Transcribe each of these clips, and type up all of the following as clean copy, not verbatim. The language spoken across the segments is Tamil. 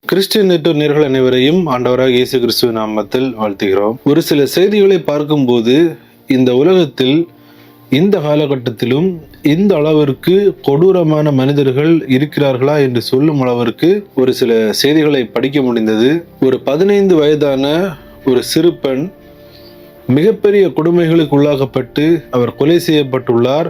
கிறிஸ்டியன் நெட்வொர்க் நேயர்கள் அனைவரையும் ஆண்டவராக இயேசு கிறிஸ்துவின் நாமத்தில் வாழ்த்துகிறோம். ஒரு சில செய்திகளை பார்க்கும்போது இந்த உலகத்தில் இந்த காலகட்டத்திலும் இந்த அளவிற்கு கொடூரமான மனிதர்கள் இருக்கிறார்களா என்று சொல்லும் அளவிற்கு ஒரு சில செய்திகளை படிக்க முடிந்தது. ஒரு 15 வயதான ஒரு சிறு பெண் மிகப்பெரிய கொடுமைகளுக்கு உள்ளாகப்பட்டு அவர் கொலை செய்யப்பட்டுள்ளார்.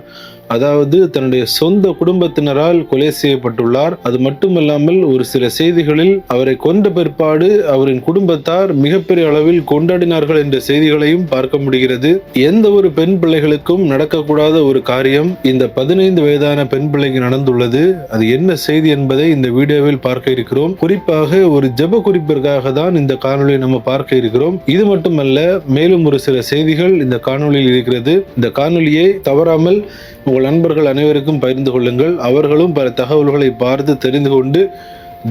அதாவது தன்னுடைய சொந்த குடும்பத்தினரால் கொலை செய்யப்பட்டுள்ளார். அது மட்டுமல்லாமல் ஒரு சில செய்திகளில் அவரை கொன்ற பிற்பாடு அவரின் குடும்பத்தார் மிகப்பெரிய அளவில் கொண்டாடினார்கள் என்ற செய்திகளையும் பார்க்க முடிகிறது. எந்த ஒரு பெண் பிள்ளைகளுக்கும் நடக்கக்கூடாத ஒரு காரியம் இந்த 15 வயதான பெண் பிள்ளைக்கு நடந்துள்ளது. அது என்ன செய்தி என்பதை இந்த வீடியோவில் பார்க்க இருக்கிறோம். குறிப்பாக ஒரு ஜெப குறிப்பிற்காக தான் இந்த காணொலியை நம்ம பார்க்க இருக்கிறோம். இது மட்டுமல்ல, மேலும் ஒரு சில செய்திகள் இந்த காணொலியில் இருக்கிறது. இந்த காணொலியை தவறாமல் உங்கள் நண்பர்கள் அனைவருக்கும் பகிர்ந்து கொள்ளுங்கள். அவர்களும் பல தகவல்களை பார்த்து தெரிந்து கொண்டு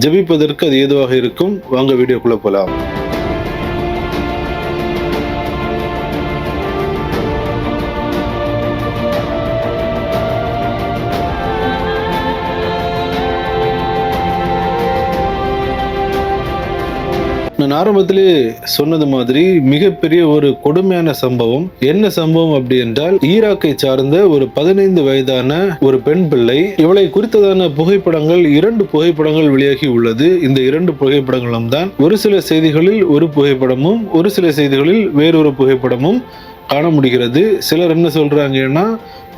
ஜெபிப்பதற்கு அது ஏதுவாக இருக்கும். வாங்க வீடியோக்குள்ள போலாம். நான் ஆரம்பத்திலே சொன்னது மாதிரி மிகப்பெரிய ஒரு கொடுமையான சம்பவம். என்ன சம்பவம் அப்படி என்றால், ஈராக்கை சார்ந்த ஒரு 15 வயதான ஒரு பெண் பிள்ளை, இவளை குறித்ததான புகைப்படங்கள் 2 புகைப்படங்கள் வெளியாகி உள்ளது. இந்த 2 புகைப்படங்களும் தான் ஒரு சில செய்திகளில் ஒரு புகைப்படமும் ஒரு சில செய்திகளில் வேறொரு புகைப்படமும் காண முடிகிறது. சிலர் என்ன சொல்றாங்கன்னா,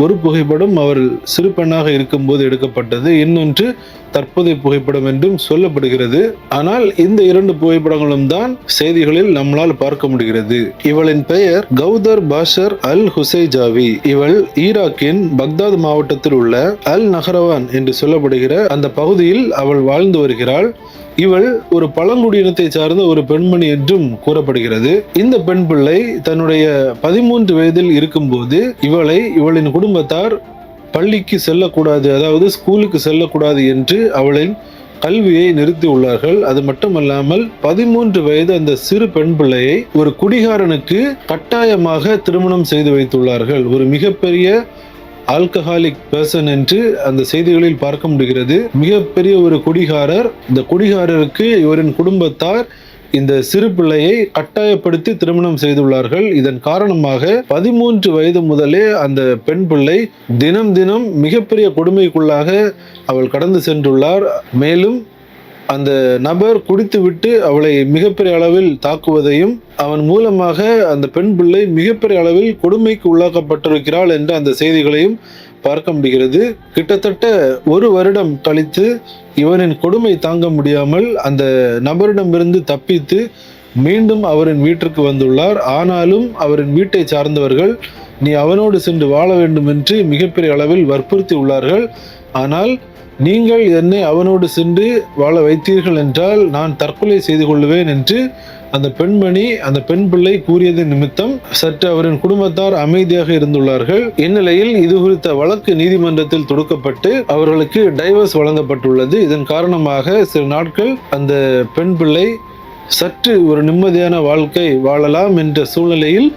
ஒரு புகைப்படம் அவர் சிறு பெண்ணாக இருக்கும்போது எடுக்கப்பட்டது, இன்னொன்று தற்போதைய புகைப்படம் என்றும் சொல்லப்படுகிறது. ஆனால் இந்த 2 புகைப்படங்களும் தான் செய்திகளில் நம்மளால் பார்க்க முடிகிறது. இவளின் பெயர் கௌதர் பாஷர் அல் ஹுசைஜாவி. இவள் ஈராக்கின் பக்தாத் மாவட்டத்தில் உள்ள அல் நஹரவான் என்று சொல்லப்படுகிற அந்த பகுதியில் அவள் வாழ்ந்து வருகிறாள். இவள் ஒரு பழங்குடியினத்தை சார்ந்த ஒரு பெண்மணி என்றும் கூறப்படுகிறது. இந்த பெண் பிள்ளை தன்னுடைய 13 வயதில் இருக்கும்போது இவளின் குடும்பத்தார் பள்ளிக்கு செல்லக்கூடாது, அதாவது ஸ்கூலுக்கு செல்லக்கூடாது என்று அவளின் கல்வியை நிறுத்தி உள்ளார்கள். அது மட்டுமல்லாமல் 13 வயது அந்த சிறு பெண் பிள்ளையை ஒரு குடிகாரனுக்கு கட்டாயமாக திருமணம் செய்து வைத்துள்ளார்கள். ஒரு மிகப்பெரிய ஆல்கஹாலிக் பர்சன் என்று அந்த செய்திகளில் பார்க்க முடிகிறது. மிகப்பெரிய ஒரு குடிகாரர். இந்த குடிகாரருக்கு இவரின் குடும்பத்தார் இந்த சிறு பிள்ளையை கட்டாயப்படுத்தி திருமணம் செய்துள்ளார்கள். இதன் காரணமாக 13 வயது முதலே அந்த பெண் பிள்ளை தினம் தினம் மிகப்பெரிய கொடுமைக்குள்ளாக அவள் கடந்து சென்றுள்ளார். மேலும் அந்த நபர் குடித்துவிட்டு அவளை மிகப்பெரிய அளவில் தாக்குவதையும், அவன் மூலமாக அந்த பெண் பிள்ளை மிகப்பெரிய அளவில் கொடுமைக்கு உள்ளாக்கப்பட்டிருக்கிறாள் என்ற அந்த செய்திகளையும் பார்க்க முடிகிறது. கிட்டத்தட்ட 1 வருடம் கழித்து இவனின் கொடுமை தாங்க முடியாமல் அந்த நபரிடமிருந்து தப்பித்து மீண்டும் அவரின் வீட்டிற்கு வந்துள்ளார். ஆனாலும் அவரின் வீட்டை சார்ந்தவர்கள் நீ அவனோடு சென்று வாழ வேண்டும் என்று மிகப்பெரிய அளவில் வற்புறுத்தி உள்ளார்கள். ஆனால் நீங்கள் என்னை அவனோடு சென்று வாழ வைத்தீர்கள் என்றால் நான் தற்கொலை செய்து கொள்வேன் என்று அந்த பெண்மணி, அந்த பெண் பிள்ளை கூறியது நிமித்தம் சற்று அவரின் குடும்பத்தார் அமைதியாக இருந்துள்ளார்கள். இந்நிலையில் இது குறித்த வழக்கு நீதிமன்றத்தில் தொடுக்கப்பட்டு அவர்களுக்கு டைவர்ஸ் வழங்கப்பட்டுள்ளது. இதன் காரணமாக சில நாட்கள் அந்த பெண் பிள்ளை சற்று ஒரு நிம்மதியான வாழ்க்கை வாழலாம் என்ற சூழ்நிலையில்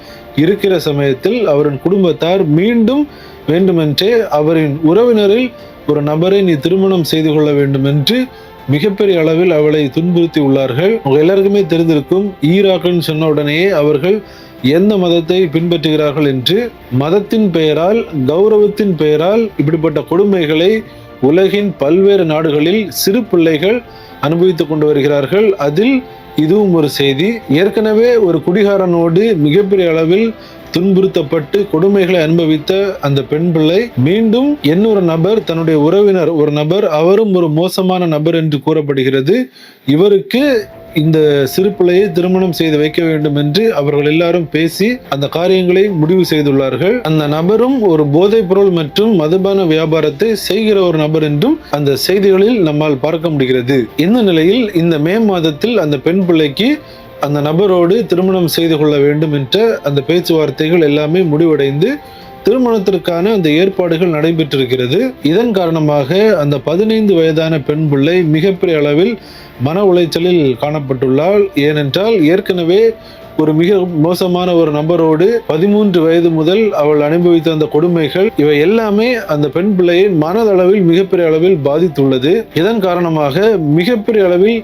இருக்கிற சமயத்தில் அவரின் குடும்பத்தார் மீண்டும் வேண்டுமென்றே அவரின் உறவினரில் ஒரு நபரை நீ திருமணம் செய்து கொள்ள வேண்டும் என்று மிகப்பெரிய அளவில் அவளை துன்புறுத்தி உள்ளார்கள். எல்லாருக்குமே தெரிந்திருக்கும், ஈராக்குன்னு சொன்ன உடனேயே அவர்கள் எந்த மதத்தை பின்பற்றுகிறார்கள் என்று. மதத்தின் பெயரால், கௌரவத்தின் பெயரால் இப்படிப்பட்ட கொடுமைகளை உலகின் பல்வேறு நாடுகளில் சிறு பிள்ளைகள் அனுபவித்துக் கொண்டு வருகிறார்கள். அதில் இதுவும் ஒரு செய்தி. ஏற்கனவே ஒரு குடிகாரனோடு மிகப்பெரிய அளவில் துன்புறுத்தப்பட்டு கொடுமைகளை அனுபவித்த அந்த பெண் பிள்ளை மீண்டும் இன்னொரு நபர், தன்னுடைய உறவினர் ஒரு நபர், அவரும் ஒரு மோசமான நபர் என்று கூறப்படுகிறது. இவருக்கு இந்த சிறு பிள்ளையை திருமணம் செய்து வைக்க வேண்டும் என்று அவர்கள் எல்லாரும் பேசி அந்த காரியங்களை முடிவு செய்துள்ளார்கள். அந்த நபரும் ஒரு போதைப் பொருள் மற்றும் மதுபான வியாபாரத்தை செய்கிற ஒரு நபர் என்றும் அந்த செய்திகளில் நம்மால் பார்க்க முடிகிறது. இந்த நிலையில் இந்த மே மாதத்தில் அந்த பெண் பிள்ளைக்கு அந்த நபரோடு திருமணம் செய்து கொள்ள வேண்டும் என்ற அந்த பேச்சுவார்த்தைகள் எல்லாமே முடிவடைந்து திருமணத்திற்கான அந்த ஏற்பாடுகள் நடைபெற்றிருக்கிறது. இதன் காரணமாக அந்த 15 வயதான பெண் பிள்ளை மிகப்பெரிய அளவில் மன உளைச்சலில் காணப்பட்டுள்ளாள். ஏனென்றால் ஏற்கனவே ஒரு மிக மோசமான ஒரு நபரோடு 13 வயது முதல் அவள் அனுபவித்த அந்த கொடுமைகள் இவை எல்லாமே அந்த பெண் பிள்ளையை மனதளவில் மிகப்பெரிய அளவில் பாதித்துள்ளது. இதன் காரணமாக மிகப்பெரிய அளவில்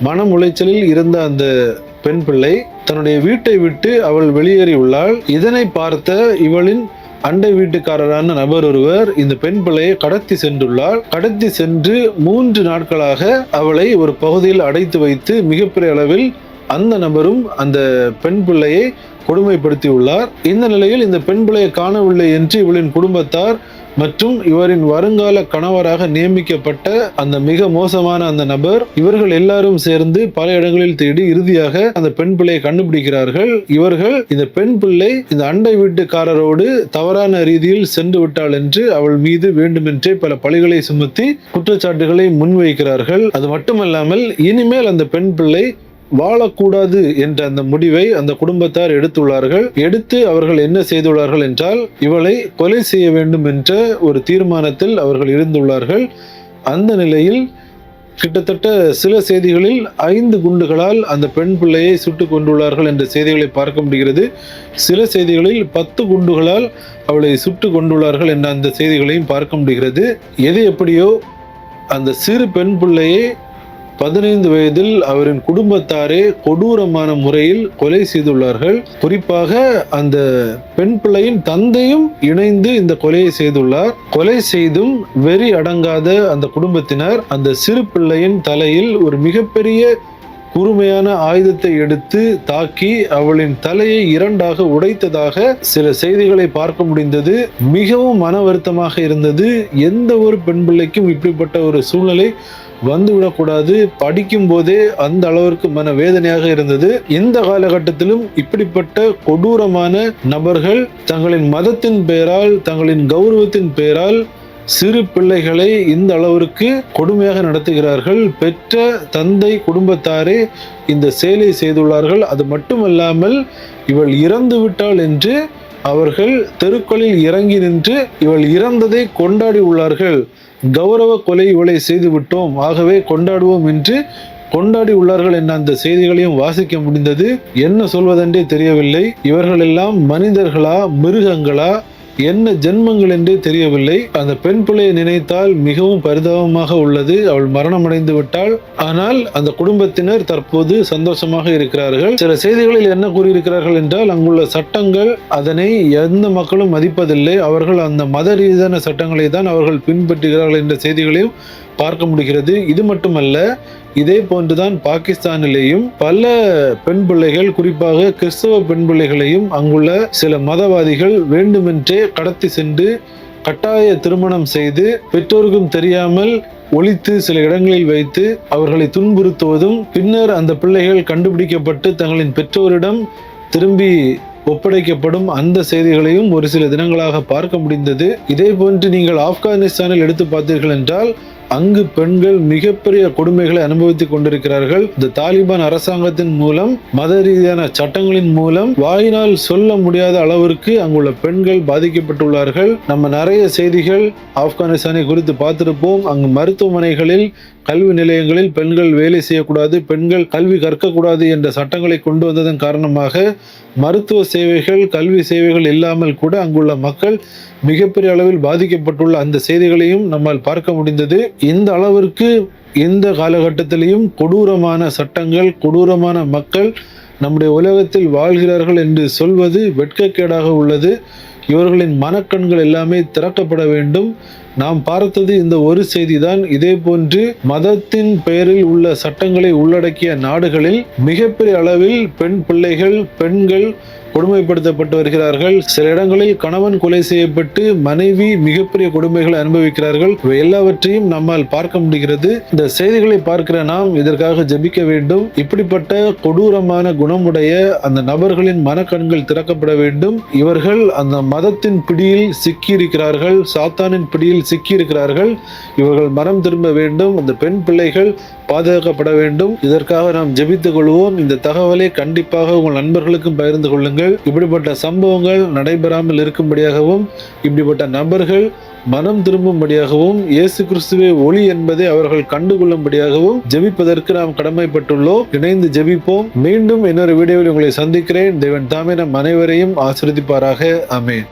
மன உளைச்சலில் இருந்த அந்த பெண் பிள்ளை தன்னுடைய வீட்டை விட்டு அவள் வெளியேறியுள்ளாள். இதனை பார்த்த இவளின் அண்டை வீட்டுக்காரரான நபர் ஒருவர் இந்த பெண் பிள்ளையை கடத்தி சென்றுள்ளார். கடத்தி சென்று 3 நாட்களாக அவளை ஒரு பகுதியில் அடைத்து வைத்து மிகப்பெரிய அளவில் அந்த நபரும் அந்த பெண் பிள்ளையை கொடுமைப்படுத்தியுள்ளார். இந்த நிலையில் இந்த பெண் பிள்ளையை காணவில்லை என்று இவளின் குடும்பத்தார் மற்றும் இவரின் வருங்கால கணவராக நியமிக்கப்பட்ட அந்த மிக மோசமான அந்த நபர் இவர்கள் எல்லாரும் சேர்ந்து பல இடங்களில் தேடி இறுதியாக அந்த பெண் பிள்ளையை கண்டுபிடிக்கிறார்கள். இவர்கள் இந்த பெண் பிள்ளை இந்த அண்டை வீட்டுக்காரரோடு தவறான ரீதியில் சென்று விட்டாள் என்று அவள் மீது வேண்டுமென்றே பல பழிகளை சுமத்தி குற்றச்சாட்டுகளை முன்வைக்கிறார்கள். அது மட்டுமல்லாமல் இனிமேல் அந்த பெண் பிள்ளை வாழக்கூடாது என்ற அந்த முடிவை அந்த குடும்பத்தார் எடுத்துள்ளார்கள். எடுத்து அவர்கள் என்ன செய்துள்ளார்கள் என்றால் இவளை கொலை செய்ய வேண்டும் என்ற ஒரு தீர்மானத்தில் அவர்கள் இருந்துள்ளார்கள். அந்த நிலையில் கிட்டத்தட்ட சில செய்திகளில் 5 குண்டுகளால் அந்த பெண் பிள்ளையை சுட்டுக் கொண்டுள்ளார்கள் என்ற செய்திகளை பார்க்க முடிகிறது. சில செய்திகளில் 10 குண்டுகளால் அவளை சுட்டுக் கொண்டுள்ளார்கள் என்ற அந்த செய்திகளையும் பார்க்க முடிகிறது. எது எப்படியோ அந்த சிறு பெண் பிள்ளையை 15 வயதில் அவரின் குடும்பத்தாரே கொடூரமான முறையில் கொலை செய்துள்ளார்கள். குறிப்பாக அந்த பெண் பிள்ளையின் தந்தையும் இணைந்து இந்த கொலையை செய்துள்ளார். கொலை செய்தும் வெறி அடங்காத அந்த குடும்பத்தினர் அந்த சிறு பிள்ளையின் தலையில் ஒரு மிகப்பெரிய கூர்மையான ஆயுதத்தை எடுத்து தாக்கி அவளின் தலையை 2ஆக உடைத்ததாக சில செய்திகளை பார்க்க முடிந்தது. மிகவும் மன வருத்தமாக இருந்தது. எந்த ஒரு பெண் பிள்ளைக்கும் இப்படிப்பட்ட ஒரு சூழ்நிலை வந்துவிடக்கூடாது. படிக்கும் போதே அந்த அளவிற்கு மன வேதனையாக இருந்தது. இந்த காலகட்டத்திலும் இப்படிப்பட்ட கொடூரமான நபர்கள் தங்களின் மதத்தின் பெயரால் தங்களின் கௌரவத்தின் பெயரால் சிறு பிள்ளைகளை இந்த அளவிற்கு கொடுமையாக நடத்துகிறார்கள். பெற்ற தந்தை குடும்பத்தாரே இந்த செயலை செய்துள்ளார்கள். அது மட்டுமல்லாமல் இவள் இறந்து விட்டாள் என்று அவர்கள் தெருக்களில் இறங்கி நின்று இவள் இறந்ததை கொண்டாடி உள்ளார்கள். கௌரவ கொலை இவளை செய்து விட்டோம், ஆகவே கொண்டாடுவோம் என்று கொண்டாடி உள்ளார்கள் என்ற அந்த செய்திகளையும் வாசிக்க முடிந்தது. என்ன சொல்வதென்றே தெரியவில்லை. இவர்கள் எல்லாம் மனிதர்களா மிருகங்களா என்ன ஜென்மங்கள் என்றே தெரியவில்லை. அந்த பெண் பிள்ளையை நினைத்தால் மிகவும் பரிதாபமாக உள்ளது. அவள் மரணமடைந்து விட்டாள். ஆனால் அந்த குடும்பத்தினர் தற்போது சந்தோஷமாக இருக்கிறார்கள். சில செய்திகளில் என்ன கூறியிருக்கிறார்கள் என்றால் அங்குள்ள சட்டங்கள் அதனை எந்த மக்களும் மதிப்பதில்லை. அவர்கள் அந்த மத ரீதியான சட்டங்களை தான் அவர்கள் பின்பற்றுகிறார்கள் என்ற செய்திகளையும் பார்க்க முடிகிறது. இது மட்டுமல்ல, இதே போன்றுதான் பாகிஸ்தானிலேயும் பல பெண் பிள்ளைகள், குறிப்பாக கிறிஸ்தவ பெண் பிள்ளைகளையும் அங்குள்ள சில மதவாதிகள் வேண்டுமென்றே கடத்தி சென்று கட்டாய திருமணம் செய்து பெற்றோருக்கும் தெரியாமல் ஒளித்து சில இடங்களில் வைத்து அவர்களை துன்புறுத்துவதும், பின்னர் அந்த பிள்ளைகள் கண்டுபிடிக்கப்பட்டு தங்களின் பெற்றோரிடம் திரும்பி ஒப்படைக்கப்படும் அந்த செய்திகளையும் ஒரு சில தினங்களாக பார்க்க முடிந்தது. இதே போன்று நீங்கள் ஆப்கானிஸ்தானில் எடுத்து பார்த்தீர்கள் என்றால் அங்கு பெண்கள் மிகப்பெரிய கொடுமைகளை அனுபவித்துக் கொண்டிருக்கிறார்கள். இந்த தாலிபான் அரசாங்கத்தின் மூலம் மத ரீதியான சட்டங்களின் மூலம் வாயினால் சொல்ல முடியாத அளவிற்கு அங்குள்ள பெண்கள் பாதிக்கப்பட்டுள்ளார்கள். நம்ம நிறைய செய்திகள் ஆப்கானிஸ்தானை குறித்து பார்த்திருப்போம். அங்கு மருத்துவமனைகளில், கல்வி நிலையங்களில் பெண்கள் வேலை செய்யக்கூடாது, பெண்கள் கல்வி கற்கக்கூடாது என்ற சட்டங்களை கொண்டு வந்ததன் காரணமாக மருத்துவ சேவைகள், கல்வி சேவைகள் இல்லாமல் கூட அங்குள்ள மக்கள் மிகப்பெரிய அளவில் பாதிக்கப்பட்டுள்ள அந்த செய்திகளையும் நம்மால் பார்க்க முடிந்தது. இந்த அளவிற்கு இந்த காலகட்டத்திலையும் கொடூரமான சட்டங்கள், கொடூரமான மக்கள் நம்முடைய உலகத்தில் வாழ்கிறார்கள் என்று சொல்வது வெட்கக்கேடாக உள்ளது. இவர்களின் மனக்கண்கள் எல்லாமே திறக்கப்பட வேண்டும். நாம் பார்த்தது இந்த ஒரு செய்திதான். இதே போன்று மதத்தின் பெயரில் உள்ள சட்டங்களை உள்ளடக்கிய நாடுகளில் மிகப்பெரிய அளவில் பெண் பிள்ளைகள், பெண்கள் கொடுமைப்படுத்தப்பட்டு வருகிறார்கள். சில இடங்களில் கணவன் கொலை செய்யப்பட்டு மனைவி மிகப்பெரிய கொடுமைகளை அனுபவிக்கிறார்கள். இவை எல்லாவற்றையும் நம்மால் பார்க்க முடிகிறது. இந்த செய்திகளை பார்க்கிற நாம் இதற்காக ஜெபிக்க வேண்டும். இப்படிப்பட்ட கொடூரமான குணமுடைய அந்த நபர்களின் மனக்கண்கள் திறக்கப்பட வேண்டும். இவர்கள் அந்த மதத்தின் பிடியில் சிக்கியிருக்கிறார்கள், சாத்தானின் பிடியில் சிக்கியிருக்கிறார்கள். இவர்கள் மனம் திரும்ப வேண்டும். அந்த பெண் பிள்ளைகள் பாதுகாக்கப்பட வேண்டும். இதற்காக நாம் ஜெபித்துக் கொள்வோம். இந்த தகவலை கண்டிப்பாக உங்கள் நண்பர்களுக்கும் பகிர்ந்து கொள்ளுங்கள். இப்படிப்பட்ட சம்பவங்கள் நடைபெறாமல் இருக்கும்படியாகவும், இப்படிப்பட்ட நபர்கள் மனம் திரும்பும்படியாகவும் இயேசு கிறிஸ்துவே ஒளி என்பதை அவர்கள் கண்டுகொள்ளும்படியாகவும் ஜெபிப்பதற்கு நாம் கடமைப்பட்டுள்ளோம். இணைந்து ஜெபிப்போம். மீண்டும் இன்னொரு வீடியோவில் உங்களை சந்திக்கிறேன். தேவன் தாமே நம் அனைவரையும் ஆசீர்வதிப்பாராக. ஆமென்.